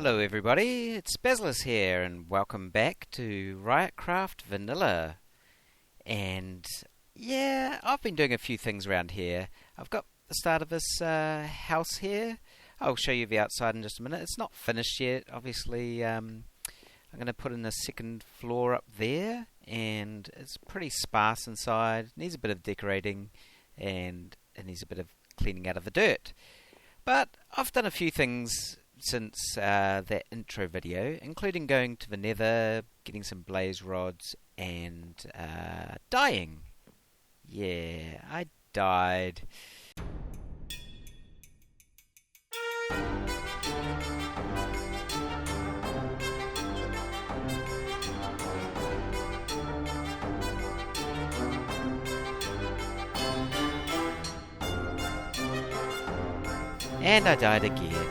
Hello everybody, it's Bezlis here and welcome back to Ryotcraft Vanilla. And yeah, I've been doing a few things around here. I've got the start of this house here. I'll show you the outside in just a minute. It's not finished yet, obviously. I'm going to put in a second floor up there, and it's pretty sparse inside. It needs a bit of decorating and it needs a bit of cleaning out of the dirt. But I've done a few things since that intro video, including going to the nether, getting some blaze rods, and dying. Yeah, I died. And I died again.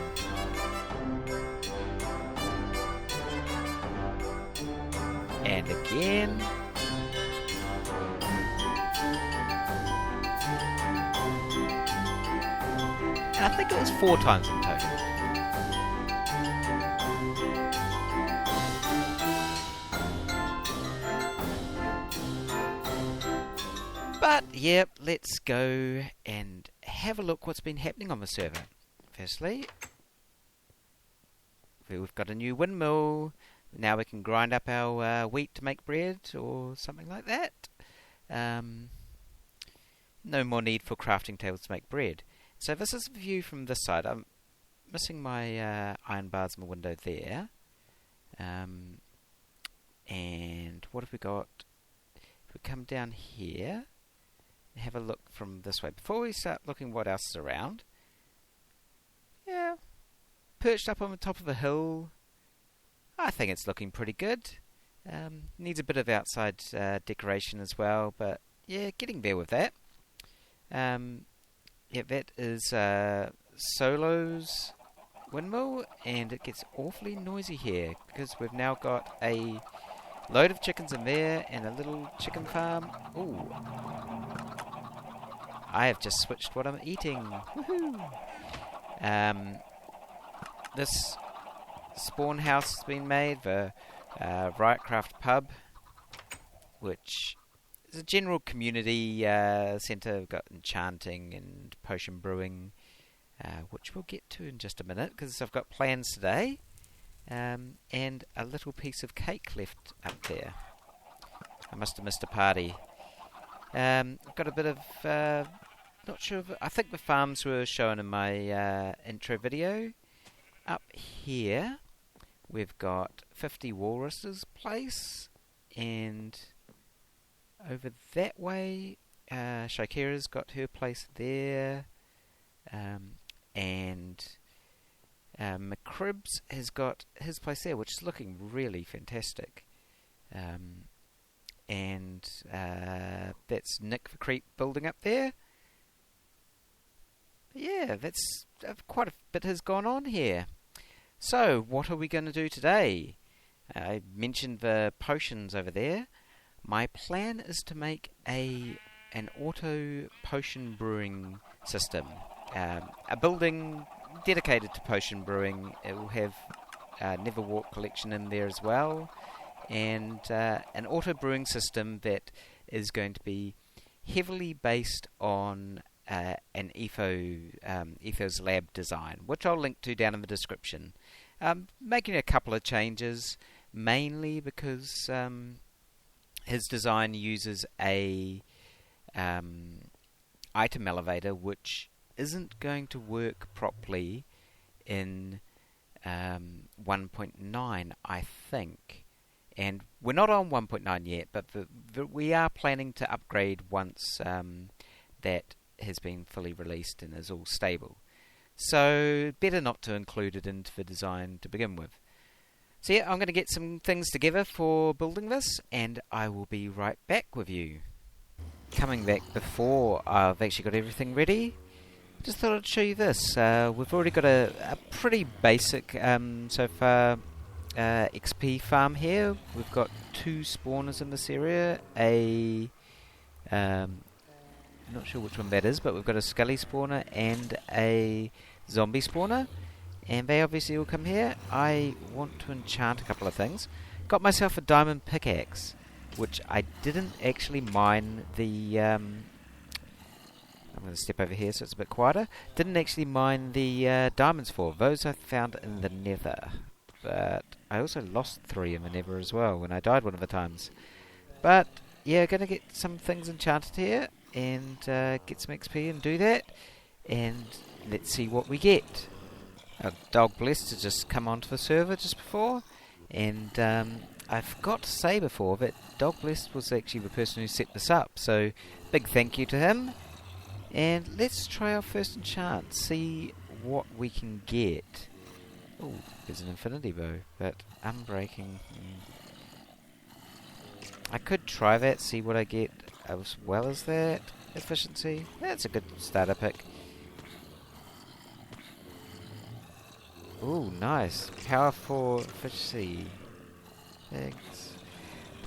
And again. And I think it was 4 times in total. But, yep, let's go and have a look what's been happening on the server. Firstly, we've got a new windmill. Now we can grind up our wheat to make bread or something like that. No more need for crafting tables to make bread. So this is the view from this side. I'm missing my iron bars in the window there. And what have we got? If we come down here and have a look from this way. Before we start looking what else is around. Yeah, perched up on the top of a hill. I think it's looking pretty good. Needs a bit of outside decoration as well, but yeah, getting there with that. Yeah, that is Solo's windmill, and it gets awfully noisy here because we've now got a load of chickens in there and a little chicken farm. Ooh, I have just switched what I'm eating. Woohoo! This spawn house has been made, the Ryotcraft pub, which is a general community centre. We've got enchanting and potion brewing, which we'll get to in just a minute because I've got plans today, and a little piece of cake left up there. I must have missed a party. I've got a bit of not sure I think the farms were shown in my intro video. Up here we've got 50 Walrus's place, and over that way Shakira's got her place there, and McCribs has got his place there, which is looking really fantastic. And that's Nick the Creep building up there. But yeah, that's quite a bit has gone on here. So, what are we going to do today? I mentioned the potions over there. My plan is to make an auto potion brewing system. A building dedicated to potion brewing. It will have Neverwalk collection in there as well. And an auto brewing system that is going to be heavily based on an Etho's lab design, which I'll link to down in the description. Making a couple of changes, mainly because his design uses a item elevator which isn't going to work properly in 1.9, I think. And we're not on 1.9 yet, but we are planning to upgrade once that has been fully released and is all stable. So better not to include it into the design to begin with. So yeah, I'm going to get some things together for building this, and I will be right back with you. Coming back before I've actually got everything ready, just thought I'd show you this. We've already got a pretty basic so far XP farm here. We've got 2 spawners in this area, not sure which one that is, but we've got a skelly spawner and a zombie spawner, and they obviously will come here. I want to enchant a couple of things. Got myself a diamond pickaxe, which I didn't actually mine the... I'm going to step over here so it's a bit quieter. Didn't actually mine the diamonds for. Those I found in the nether. But I also lost 3 in the nether as well when I died one of the times. But yeah, going to get some things enchanted here and get some XP and do that. And let's see what we get. Dog Blessed has just come onto the server just before. And I forgot to say before that Dog Blessed was actually the person who set this up. So big thank you to him. And let's try our first enchant. See what we can get. Oh, there's an infinity bow, but unbreaking. I could try that, see what I get as well as that. Efficiency. That's a good starter pick. Ooh, nice. Power for efficiency. Thanks.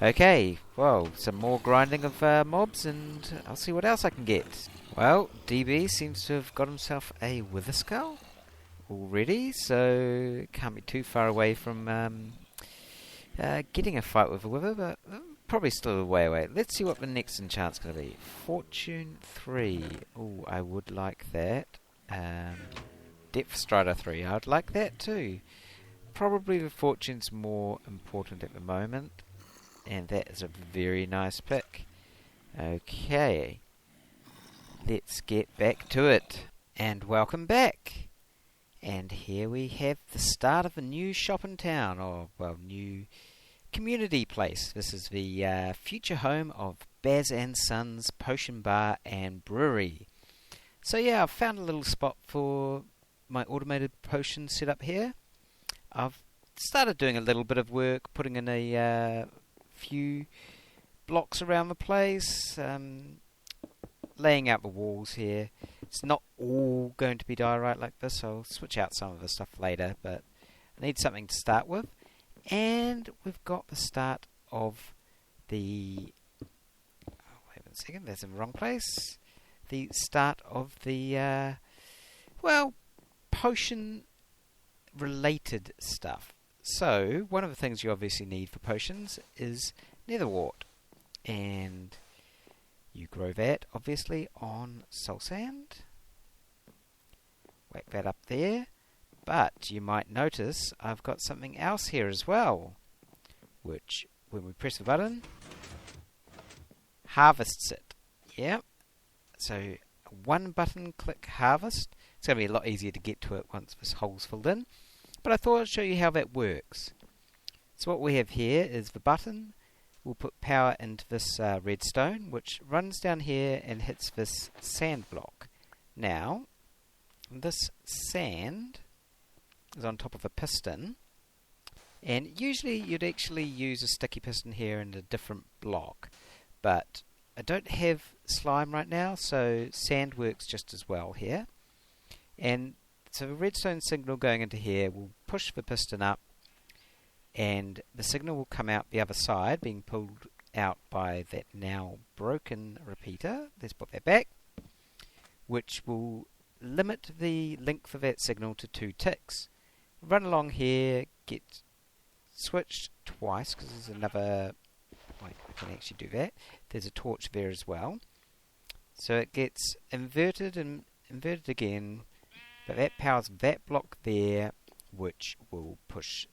Okay, well, some more grinding of mobs, and I'll see what else I can get. Well, DB seems to have got himself a Wither Skull already, so can't be too far away from getting a fight with a Wither, but probably still a way away. Let's see what the next enchant's going to be. Fortune 3. Ooh, I would like that. Depth Strider 3. I would like that too. Probably the Fortune's more important at the moment, and that is a very nice pick. Okay. Let's get back to it. And welcome back. And here we have the start of a new shop in town, or, well, new community place. This is the future home of Baz and Sons Potion Bar and Brewery. So yeah, I've found a little spot for my automated potion setup here. I've started doing a little bit of work, putting in a few blocks around the place, laying out the walls here. It's not all going to be diorite like this. I'll switch out some of the stuff later, but I need something to start with. And we've got the start of the... Oh, wait a second, that's in the wrong place. The start of the, well, potion-related stuff. So, one of the things you obviously need for potions is netherwort. And you grow that, obviously, on soul sand. Whack that up there. But you might notice I've got something else here as well, which, when we press the button, harvests it. Yep. So, one button click harvest. It's going to be a lot easier to get to it once this hole's filled in. But I thought I'd show you how that works. So what we have here is the button. We'll put power into this redstone, which runs down here and hits this sand block. Now, this sand is on top of a piston, and usually you'd actually use a sticky piston here in a different block, but I don't have slime right now, so sand works just as well here. And so the redstone signal going into here will push the piston up, and the signal will come out the other side, being pulled out by that now broken repeater. Let's put that back, which will limit the length of that signal to 2 ticks. Run along here, get switched twice, because there's another... Wait, I can actually do that. There's a torch there as well. So it gets inverted and inverted again, but that powers that block there, which will push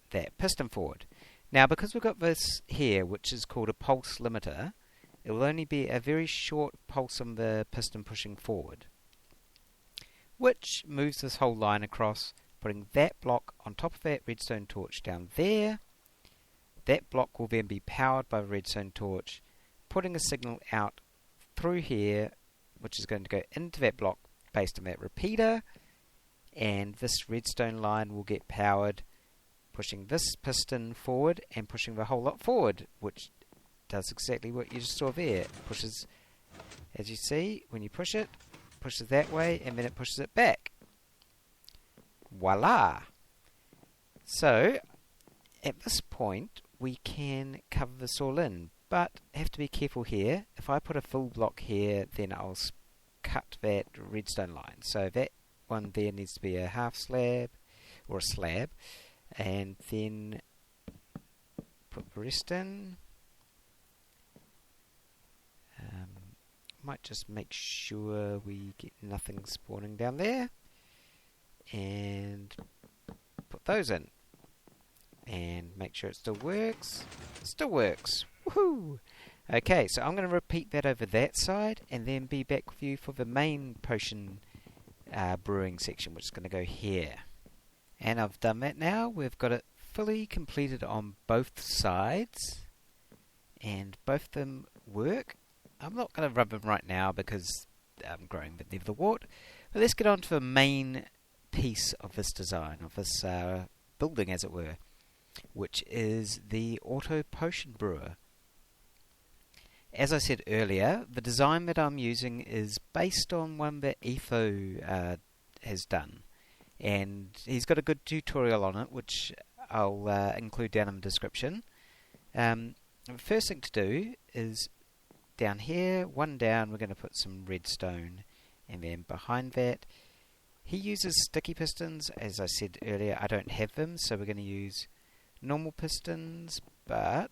that piston forward. Now, because we've got this here, which is called a pulse limiter, it will only be a very short pulse on the piston pushing forward, which moves this whole line across, putting that block on top of that redstone torch down there. That block will then be powered by the redstone torch, putting a signal out through here, which is going to go into that block based on that repeater, and this redstone line will get powered, pushing this piston forward and pushing the whole lot forward, which does exactly what you just saw there. It pushes, as you see, when you push it, pushes that way, and then it pushes it back. Voila! So, at this point, we can cover this all in, but have to be careful here. If I put a full block here, then I'll cut that redstone line. So that one there needs to be a half slab, or a slab, and then put the rest in. Might just make sure we get nothing spawning down there, and put those in, and make sure it still works. It still works. Woohoo! Okay, so I'm going to repeat that over that side, and then be back with you for the main potion brewing section, which is going to go here. And I've done that now. We've got it fully completed on both sides, and both of them work. I'm not going to rub them right now because I'm growing the Neverwort. But let's get on to the main piece of this design, of this building as it were, which is the auto potion brewer. As I said earlier, the design that I'm using is based on one that Etho has done. And he's got a good tutorial on it, which I'll include down in the description. The first thing to do is down here, one down, we're going to put some redstone, and then behind that he uses sticky pistons. As I said earlier, I don't have them, so we're going to use normal pistons, but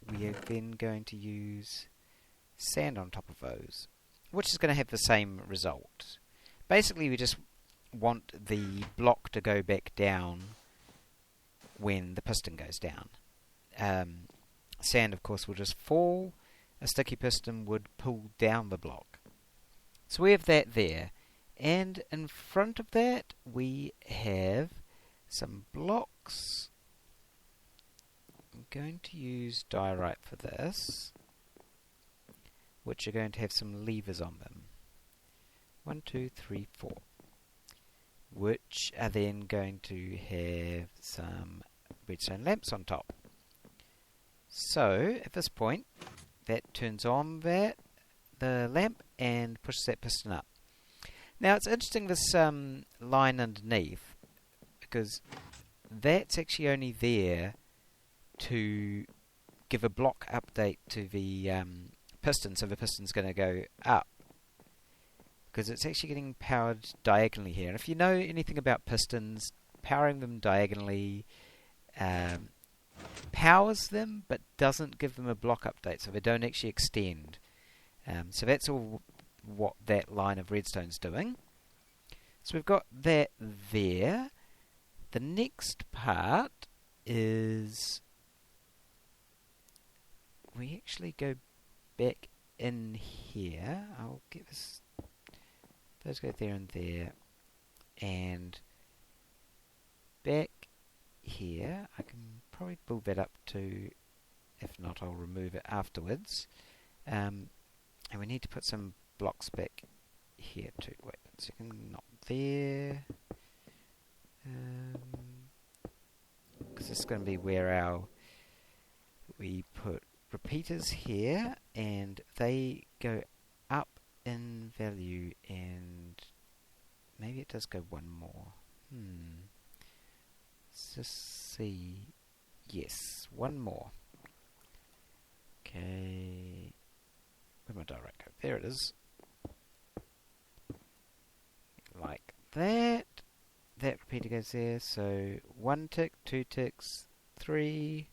we are then going to use sand on top of those, which is going to have the same result. Basically, we just want the block to go back down when the piston goes down. Sand, of course, will just fall. A sticky piston would pull down the block. So we have that there. And in front of that, we have some blocks. I'm going to use diorite for this, which are going to have some levers on them. 1, 2, 3, 4. Which are then going to have some redstone lamps on top. So, at this point, that turns on the lamp and pushes that piston up. Now it's interesting, this line underneath, because that's actually only there to give a block update to the piston, so the piston's going to go up, because it's actually getting powered diagonally here. And if you know anything about pistons, powering them diagonally powers them, but doesn't give them a block update, so they don't actually extend. So that's all what that line of redstone's doing. So we've got that there. The next part is we actually go back in here. I'll get this. Those go there and there, and back here. I can probably build that up to, if not I'll remove it afterwards. And we need to put some blocks back here too. Wait 1 second, not there. Because this is going to be where we put repeaters here, and they go up in value, and maybe it does go one more. Let's just see. Yes, one more. Okay. Where'd my direct go? There it is. Like that. That repeater goes there. So 1 tick, 2 ticks, 3,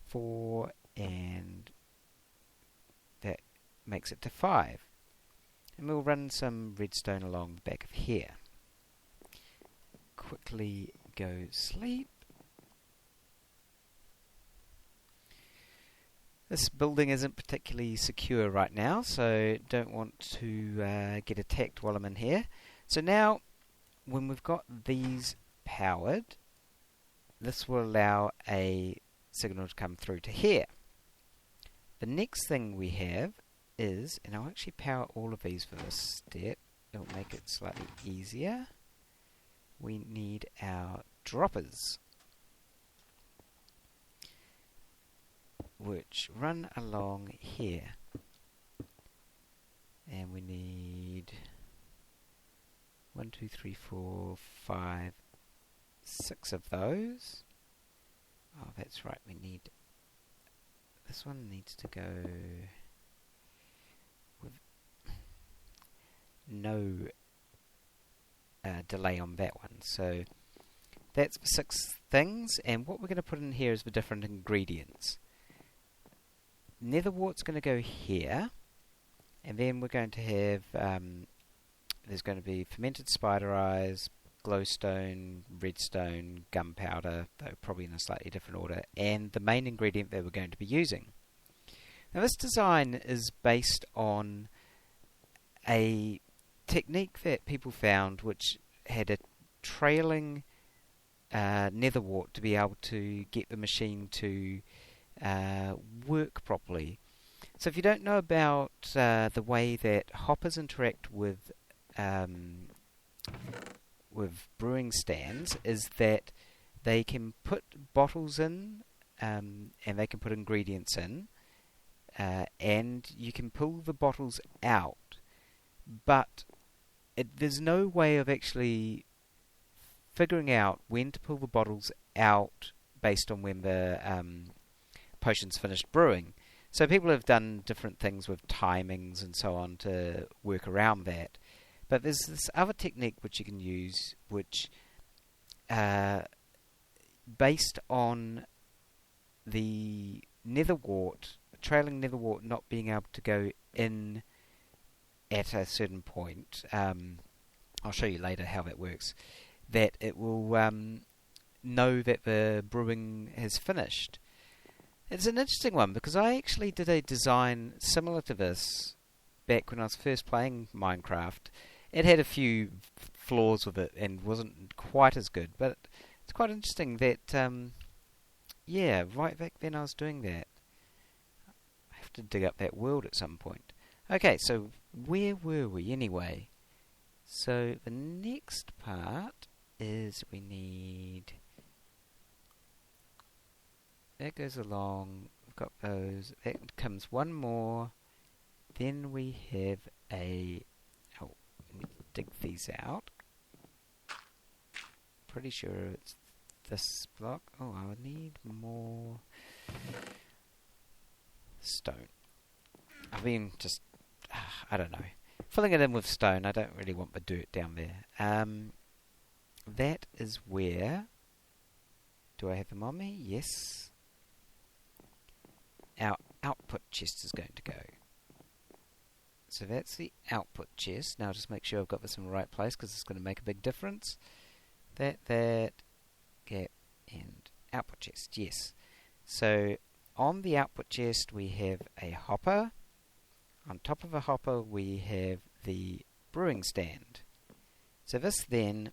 4, and that makes it to 5. And we'll run some redstone along the back of here. Quickly go sleep. This building isn't particularly secure right now, so don't want to get attacked while I'm in here. So now, when we've got these powered, this will allow a signal to come through to here. The next thing we have is, and I'll actually power all of these for this step, it'll make it slightly easier. We need our droppers, which run along here, and we need 1, 2, 3, 4, 5, 6 of those. Oh, that's right, we need, this one needs to go with no delay on that one, so that's the 6 things, and what we're going to put in here is the different ingredients. Netherwort's going to go here, and then we're going to have, there's going to be fermented spider eyes, glowstone, redstone, gunpowder, though probably in a slightly different order, and the main ingredient that we're going to be using. Now this design is based on a technique that people found which had a trailing netherwort to be able to get the machine to work properly. So if you don't know about the way that hoppers interact with brewing stands, is that they can put bottles in and they can put ingredients in, and you can pull the bottles out, but there's no way of actually figuring out when to pull the bottles out based on when the potion's finished brewing. So people have done different things with timings and so on to work around that. But there's this other technique which you can use, which based on the netherwort, trailing netherwort not being able to go in at a certain point. I'll show you later how that works. That it will know that the brewing has finished. It's an interesting one because I actually did a design similar to this back when I was first playing Minecraft. It had a few flaws with it and wasn't quite as good, but it's quite interesting that, yeah, right back then I was doing that. I have to dig up that world at some point. Okay, so where were we anyway? So the next part is we need... That goes along, we've got those, that comes one more, then we have a... Oh, let me dig these out. Pretty sure it's this block. Oh, I would need more stone. I've been just, I don't know, filling it in with stone. I don't really want the dirt down there. That is where, do I have them on me? Yes. Our output chest is going to go. So that's the output chest. Now just make sure I've got this in the right place because it's going to make a big difference. That, gap, and output chest, yes. So on the output chest we have a hopper. On top of a hopper we have the brewing stand. So this then,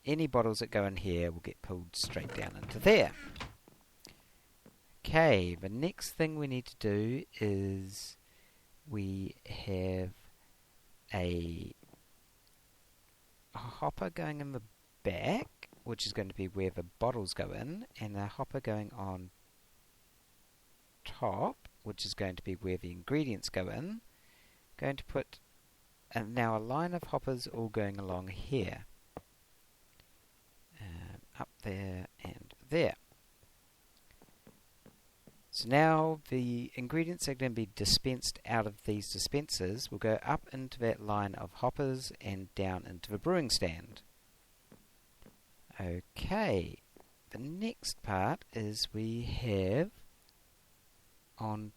any bottles that go in here will get pulled straight down into there. Okay, the next thing we need to do is we have a hopper going in the back, which is going to be where the bottles go in, and a hopper going on top, which is going to be where the ingredients go in. Going to put now a line of hoppers all going along here. Up there and there. So now the ingredients are going to be dispensed out of these dispensers. Will go up into that line of hoppers and down into the brewing stand. Okay, the next part is we have on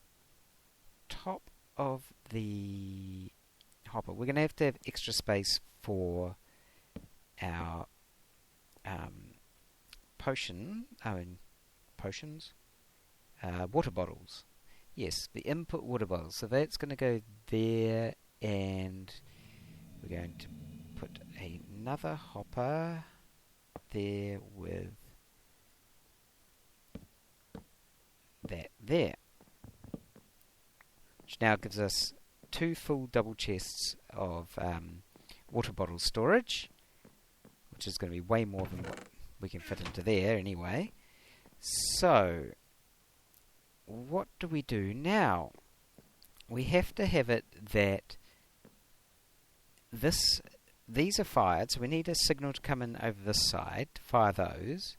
top of the hopper, we're going to have extra space for our potions. Water bottles. Yes, the input water bottles. So that's going to go there, and we're going to put another hopper there with that there. Which now gives us 2 full double chests of water bottle storage, which is going to be way more than what we can fit into there anyway. So what do we do now? We have to have it that these are fired, so we need a signal to come in over this side to fire those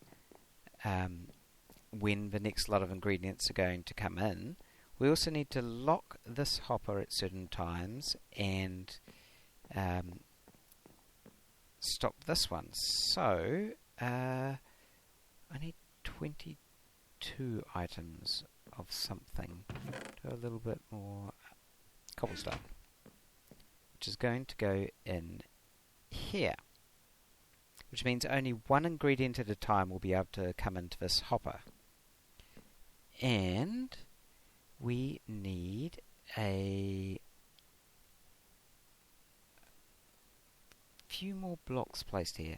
when the next lot of ingredients are going to come in. We also need to lock this hopper at certain times and stop this one. So I need 22 items of something. Do a little bit more cobblestone, which is going to go in here, which means only one ingredient at a time will be able to come into this hopper. And we need a few more blocks placed here.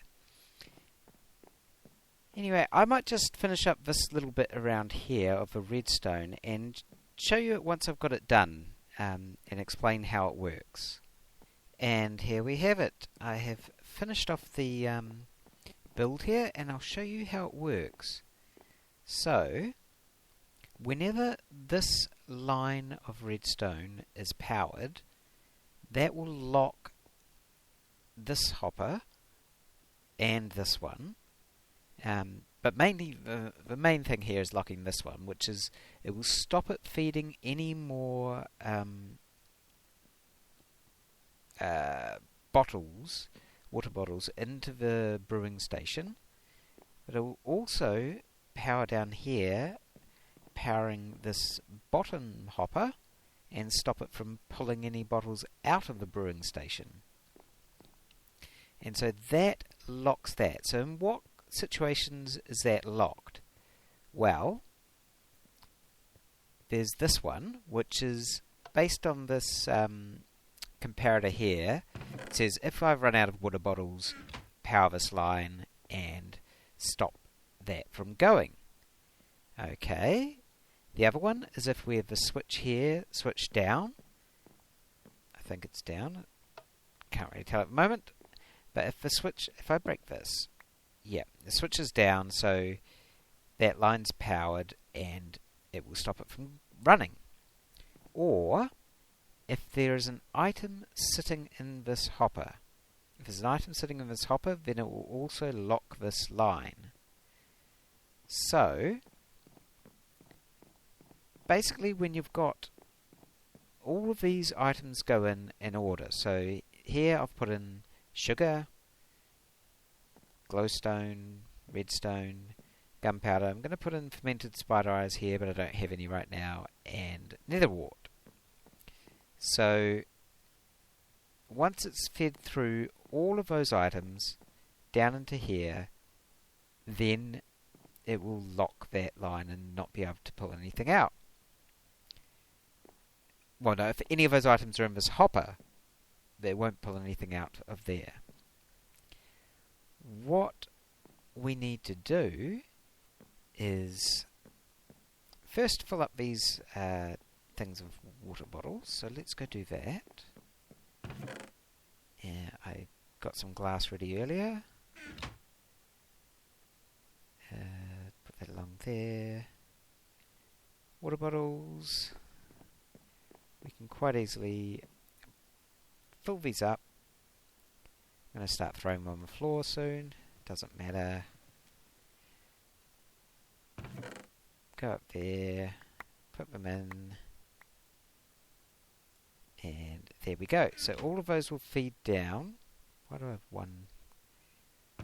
Anyway, I might just finish up this little bit around here of the redstone and show you it once I've got it done, and explain how it works. And here we have it. I have finished off the build here, and I'll show you how it works. So, whenever this line of redstone is powered, that will lock this hopper and this one. But mainly, the main thing here is locking this one, which is it will stop it feeding any more water bottles into the brewing station. But it will also power down here, powering this bottom hopper, and stop it from pulling any bottles out of the brewing station. And so that locks that. So in what situations is that locked? Well, there's this one, which is based on this comparator here. It says if I run out of water bottles, power this line and stop that from going. Okay. The other one is if we have the switch here, switch down. I think it's down. Can't really tell at the moment. But if I break this, yeah, the switch is down, so that line's powered and it will stop it from running. Or, if there is an item sitting in this hopper, if there's an item sitting in this hopper, then it will also lock this line. So, basically when you've got all of these items go in order. So, here I've put in sugar, glowstone, redstone, gunpowder. I'm going to put in fermented spider eyes here, but I don't have any right now, and nether wart. So once it's fed through all of those items down into here, then it will lock that line and not be able to pull anything out. Well, no, if any of those items are in this hopper, they won't pull anything out of there. What we need to do is first fill up these things with water bottles. So let's go do that. Yeah, I got some glass ready earlier. Put that along there. Water bottles. We can quite easily fill these up. I'm going to start throwing them on the floor soon. Doesn't matter. Go up there. Put them in. And there we go. So all of those will feed down. Why do I have one?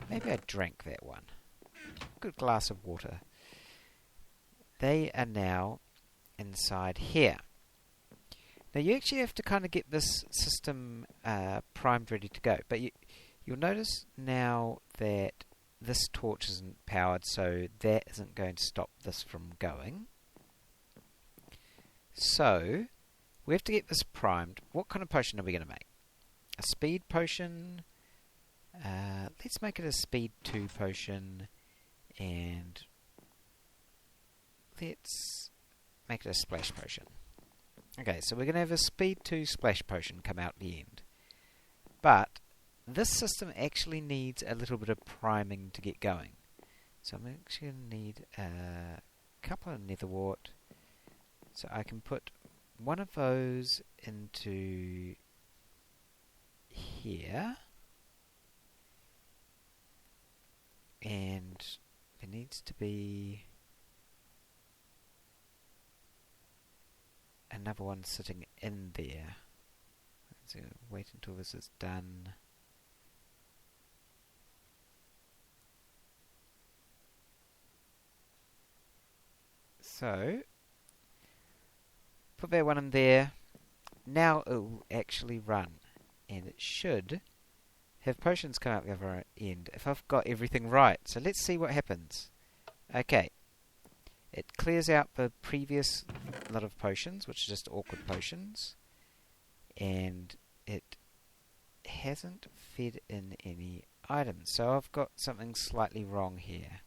Maybe I drank that one. Good glass of water. They are now inside here. Now you actually have to kind of get this system primed, ready to go. But you'll notice now that this torch isn't powered, so that isn't going to stop this from going. So we have to get this primed. What kind of potion are we going to make? A speed potion. Let's make it a speed 2 potion, and let's make it a splash potion. Okay, so we're going to have a speed 2 splash potion come out at the end. But this system actually needs a little bit of priming to get going. So I'm actually going to need a couple of nether wart. So I can put one of those into here. And there needs to be another one sitting in there. So wait until this is done. So, put that one in there. Now it will actually run. And it should have potions come out the other end if I've got everything right. So let's see what happens. Okay. It clears out the previous lot of potions, which are just awkward potions. And it hasn't fed in any items. So I've got something slightly wrong here.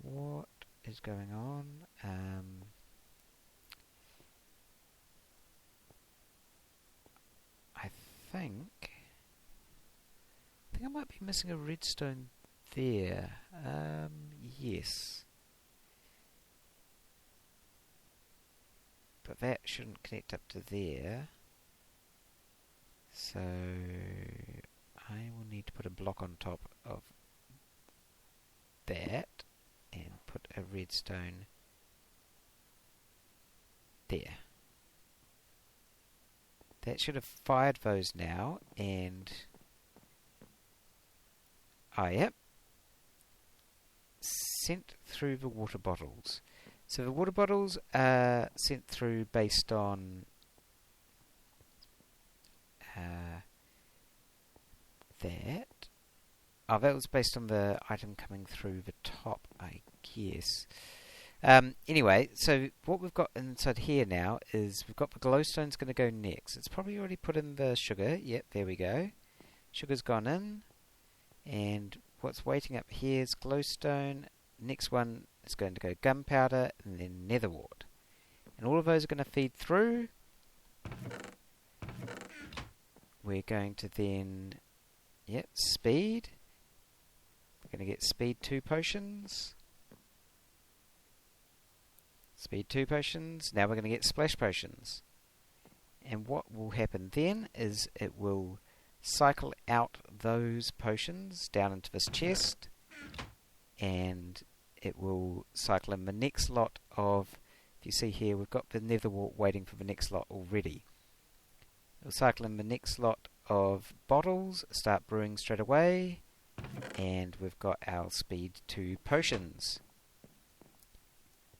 What is going on? I think I might be missing a redstone there. Yes. But that shouldn't connect up to there. So I will need to put a block on top of that and put a redstone there. That should have fired those now, and yep, sent through the water bottles. So the water bottles are sent through based on that. Oh, that was based on the item coming through the top, I guess. Anyway, so what we've got inside here now is we've got the glowstone's going to go next. It's probably already put in the sugar. Yep, there we go. Sugar's gone in. And what's waiting up here is glowstone. Next one is going to go gunpowder and then nether wart. And all of those are going to feed through. We're going to then, yep, speed. We're going to get speed 2 potions. Speed 2 potions. Now we're going to get splash potions. And what will happen then is it will cycle out those potions down into this chest, and it will cycle in the next lot of, if you see here, we've got the nether wart waiting for the next lot already. It'll cycle in the next lot of bottles, start brewing straight away, and we've got our speed 2 potions.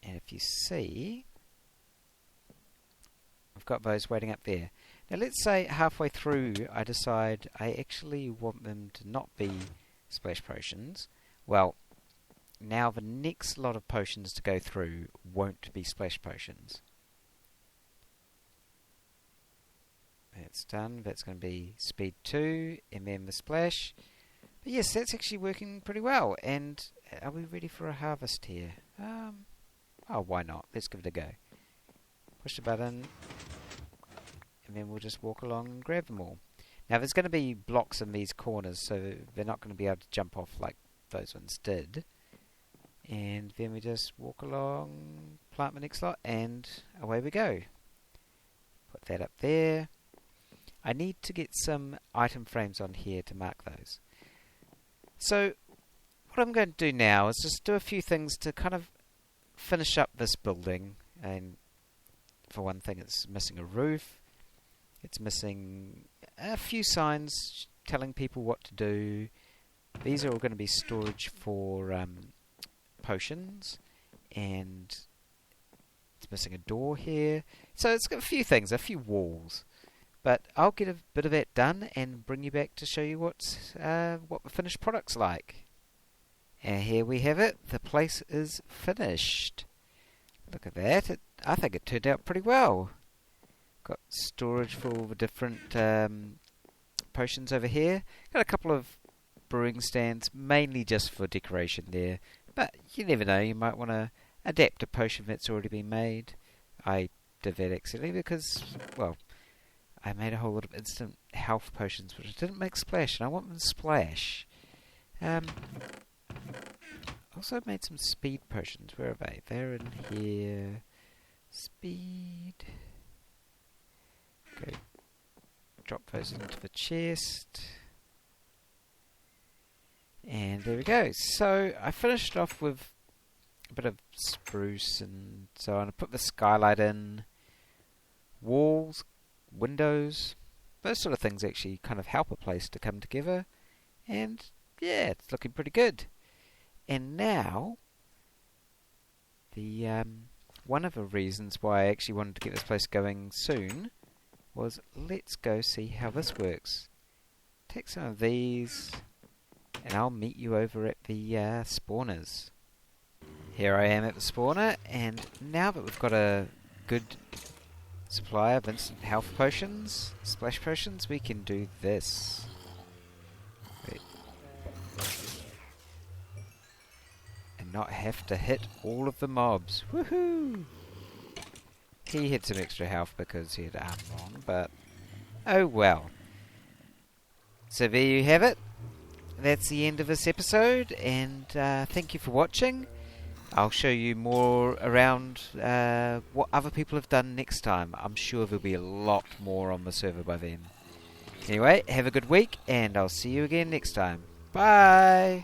And if you see, I've got those waiting up there. Now let's say halfway through I decide I actually want them to not be splash potions. Well, now the next lot of potions to go through won't be splash potions. That's done. That's going to be speed 2 and then the splash. But yes, that's actually working pretty well. And are we ready for a harvest here? Oh, why not? Let's give it a go. Push the button, and then we'll just walk along and grab them all. Now, there's going to be blocks in these corners, so they're not going to be able to jump off like those ones did. And then we just walk along, plant the next lot, and away we go. Put that up there. I need to get some item frames on here to mark those. So, what I'm going to do now is just do a few things to kind of finish up this building. And for one thing, it's missing a roof. It's missing a few signs telling people what to do. These are all going to be storage for potions, and it's missing a door here. So it's got a few things, a few walls. But I'll get a bit of that done and bring you back to show you what the finished product's like. And here we have it. The place is finished. Look at that. I think it turned out pretty well. Got storage for all the different potions over here. Got a couple of brewing stands, mainly just for decoration there. But you never know, you might want to adapt a potion that's already been made. I did that accidentally because, well, I made a whole lot of instant health potions, which didn't make splash, and I want them to splash. Also made some speed potions. Where are they? They're in here. Speed. Go. Drop those into the chest. And there we go. So I finished off with a bit of spruce and so on. I put the skylight in. Walls, windows, those sort of things actually kind of help a place to come together. And yeah, it's looking pretty good. And now The one of the reasons why I actually wanted to get this place going soon was let's go see how this works. Take some of these, and I'll meet you over at the spawners. Here I am at the spawner, and now that we've got a good supply of instant health potions, splash potions, we can do this. Wait. And not have to hit all of the mobs. Woohoo! He had some extra health because he had armor on, but oh well. So there you have it. That's the end of this episode, and thank you for watching. I'll show you more around what other people have done next time. I'm sure there'll be a lot more on the server by then. Anyway, have a good week, and I'll see you again next time. Bye!